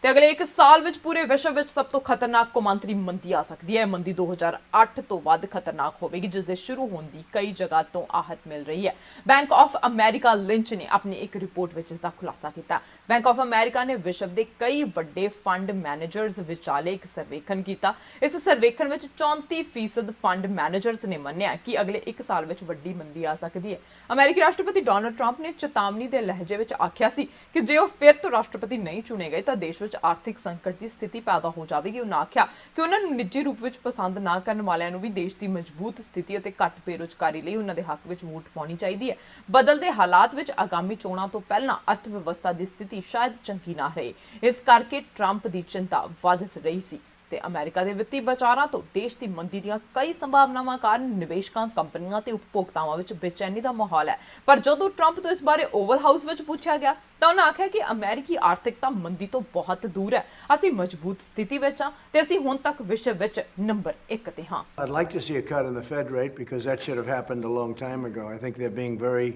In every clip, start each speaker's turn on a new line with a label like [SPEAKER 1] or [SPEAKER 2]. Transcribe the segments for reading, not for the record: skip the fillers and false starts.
[SPEAKER 1] ਤੇ ਅਗਲੇ 1 ਸਾਲ ਵਿੱਚ ਪੂਰੇ ਵਿਸ਼ਵ ਵਿੱਚ ਸਭ ਤੋਂ ਖਤਰਨਾਕ ਕੌਮਾਂਤਰੀ ਮੰਦੀ ਆ ਸਕਦੀ ਹੈ। ਮੰਦੀ 2008 ਤੋਂ ਵੱਧ ਖਤਰਨਾਕ ਹੋਵੇਗੀ, ਜਿਸ ਦੇ ਸ਼ੁਰੂ ਹੋਣ ਦੀ ਕਈ ਜਗ੍ਹਾ ਤੋਂ ਆਹਤ ਮਿਲ ਰਹੀ ਹੈ। ਬੈਂਕ ਆਫ ਅਮਰੀਕਾ ਲਿੰਚ ਨੇ ਆਪਣੀ ਇੱਕ ਰਿਪੋਰਟ ਵਿੱਚ ਇਸ ਦਾ ਖੁਲਾਸਾ ਕੀਤਾ। ਬੈਂਕ ਆਫ ਅਮਰੀਕਾ ਨੇ ਵਿਸ਼ਵ ਦੇ ਕਈ ਵੱਡੇ ਫੰਡ ਮੈਨੇਜਰਸ ਵਿਚਾਲੇ ਇੱਕ ਸਰਵੇਖਣ ਕੀਤਾ। ਇਸ ਸਰਵੇਖਣ ਵਿੱਚ 34% ਫੰਡ ਮੈਨੇਜਰਸ ਨੇ ਮੰਨਿਆ ਕਿ ਅਗਲੇ 1 ਸਾਲ ਵਿੱਚ ਵੱਡੀ ਮੰਦੀ ਆ ਸਕਦੀ ਹੈ। ਅਮਰੀਕੀ ਰਾਸ਼ਟਰਪਤੀ ਡੋਨਾਲਡ ਟਰੰਪ ਨੇ ਚੇਤਾਵਨੀ ਦੇ ਲਹਿਜੇ ਵਿੱਚ ਆਖਿਆ ਸੀ ਕਿ ਜੇ ਉਹ ਫਿਰ ਤੋਂ ਰਾਸ਼ਟਰਪਤੀ ਨਹੀਂ ਚੁਣੇ ਗਏ ਤਾਂ ਦੇਸ਼ ਵਿੱਚ ਆਰਥਿਕ ਸੰਕਟ ਦੀ ਸਥਿਤੀ ਪੈਦਾ ਹੋ ਜਾਵੇਗੀ। ਉਹਨਾਂ ਆਖਿਆ ਕਿ ਉਹਨਾਂ ਨੂੰ ਨਿੱਜੀ ਰੂਪ ਵਿੱਚ ਪਸੰਦ ਨਾ ਕਰਨ ਵਾਲਿਆਂ ਨੂੰ ਵੀ ਦੇਸ਼ ਦੀ ਮਜ਼ਬੂਤ ਸਥਿਤੀ ਅਤੇ ਘੱਟ ਬੇਰੁਜ਼ਗਾਰੀ ਲਈ ਉਹਨਾਂ ਦੇ ਹੱਕ ਵਿੱਚ ਵੋਟ ਪਾਉਣੀ ਚਾਹੀਦੀ ਹੈ। ਬਦਲਦੇ ਹਾਲਾਤ ਵਿੱਚ ਆਗਾਮੀ ਚੋਣਾਂ ਤੋਂ ਪਹਿਲਾਂ ਅਰਥ ਵਿਵਸਥਾ ਦੀ ਸਥਿਤੀ ਸ਼ਾਇਦ ਚੰਗੀ ਨਾ ਰਹੇ। ਇਸ ਕਰਕੇ ਟਰੰਪ ਦੀ ਚਿੰਤਾ ਵਧ ਰਹੀ ਸੀ ਤੇ ਅਮਰੀਕਾ ਦੇ ਵਿੱਤੀ ਬਾਜ਼ਾਰਾਂ ਤੋਂ ਦੇਸ਼ ਦੀ ਮੰਦੀ ਦੀਆਂ ਕਈ ਸੰਭਾਵਨਾਵਾਂ ਕਾਰਨ ਨਿਵੇਸ਼ਕਾਂ, ਕੰਪਨੀਆਂ ਤੇ ਉਪਭੋਗਤਾਵਾਂ ਵਿੱਚ ਬੇਚੈਨੀ ਦਾ ਮਾਹੌਲ ਹੈ। ਪਰ ਜਦੋਂ ਟਰੰਪ ਤੋਂ ਇਸ ਬਾਰੇ ਓਵਲ ਹਾਊਸ ਵਿੱਚ ਪੁੱਛਿਆ ਗਿਆ ਤਾਂ ਉਹਨਾਂ ਆਖਿਆ ਕਿ ਅਮਰੀਕੀ ਆਰਥਿਕਤਾ ਮੰਦੀ ਤੋਂ ਬਹੁਤ ਦੂਰ ਹੈ। ਅਸੀਂ ਮਜ਼ਬੂਤ ਸਥਿਤੀ ਵਿੱਚ ਹਾਂ ਤੇ ਅਸੀਂ ਹੁਣ ਤੱਕ ਵਿਸ਼ਵ ਵਿੱਚ ਨੰਬਰ 1 ਤੇ ਹਾਂ।
[SPEAKER 2] I'd like to see a cut in the Fed rate because that should have happened a long time ago. I think they're being very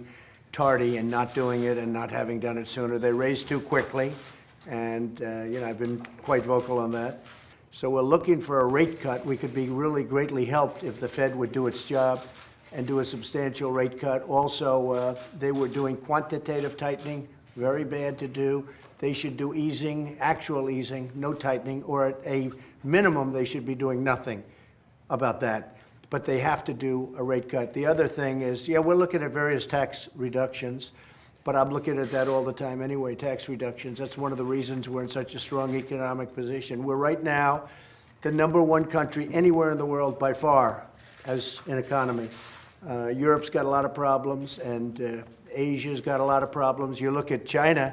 [SPEAKER 2] tardy and not doing it and not having done it sooner. They raised too quickly and I've been quite vocal on that. So we're looking for a rate cut. We could be really greatly helped if the Fed would do its job and do a substantial rate cut. Also, they were doing quantitative tightening, very bad to do. They should do easing, actual easing, no tightening, or at a minimum, they should be doing nothing about that. But they have to do a rate cut. The other thing is, we're looking at various tax reductions. But I'm looking at that all the time anyway, tax reductions. That's one of the reasons we're in such a strong economic position. We're right now the #1 country anywhere in the world by far as an economy. Europe's got a lot of problems and Asia's got a lot of problems. You look at China,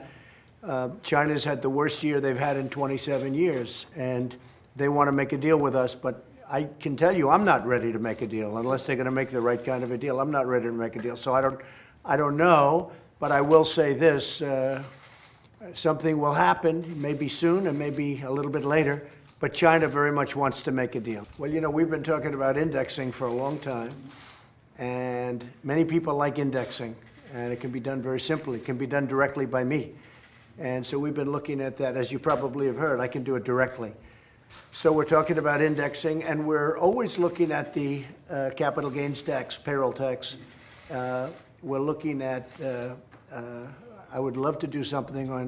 [SPEAKER 2] China's had the worst year they've had in 27 years and they want to make a deal with us, but I can tell you I'm not ready to make a deal unless they're going to make the right kind of a deal. I'm not ready to make a deal. So I don't know. But I will say this, something will happen, maybe soon and maybe a little bit later, but China very much wants to make a deal. Well, we've been talking about indexing for a long time, and many people like indexing, and it can be done very simply. It can be done directly by me. And so we've been looking at that. As you probably have heard, I can do it directly. So we're talking about indexing, and we're always looking at the capital gains tax, payroll tax. We're looking at, I would love to do something on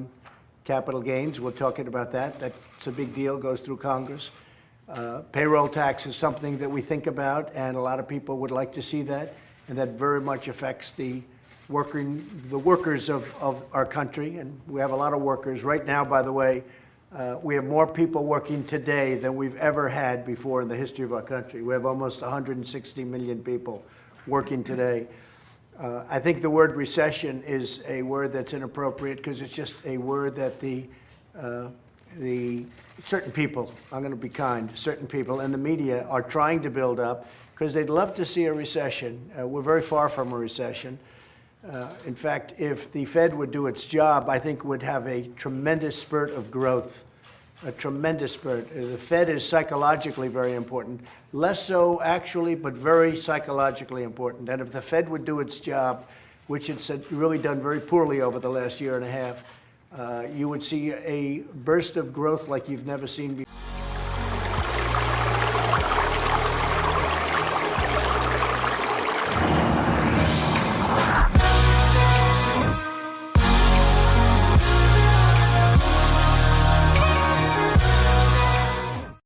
[SPEAKER 2] capital gains. We're talking about that. That's a big deal, goes through Congress. Payroll tax is something that we think about, and a lot of people would like to see that, and that very much affects the workers of our country, and we have a lot of workers. Right now, by the way, we have more people working today than we've ever had before in the history of our country. We have almost 160 million people working today. I think the word recession is a word that's inappropriate because it's just a word that the certain people, I'm going to be kind, certain people in the media are trying to build up because they'd love to see a recession. We're very far from a recession. In fact, if the Fed would do its job, I think would have a tremendous spurt of growth. A tremendous spurt. The Fed is psychologically very important. Less so actually, but very psychologically important. And if the Fed would do its job, which it's really done very poorly over the last year and a half, you would see a burst of growth like you've never seen before.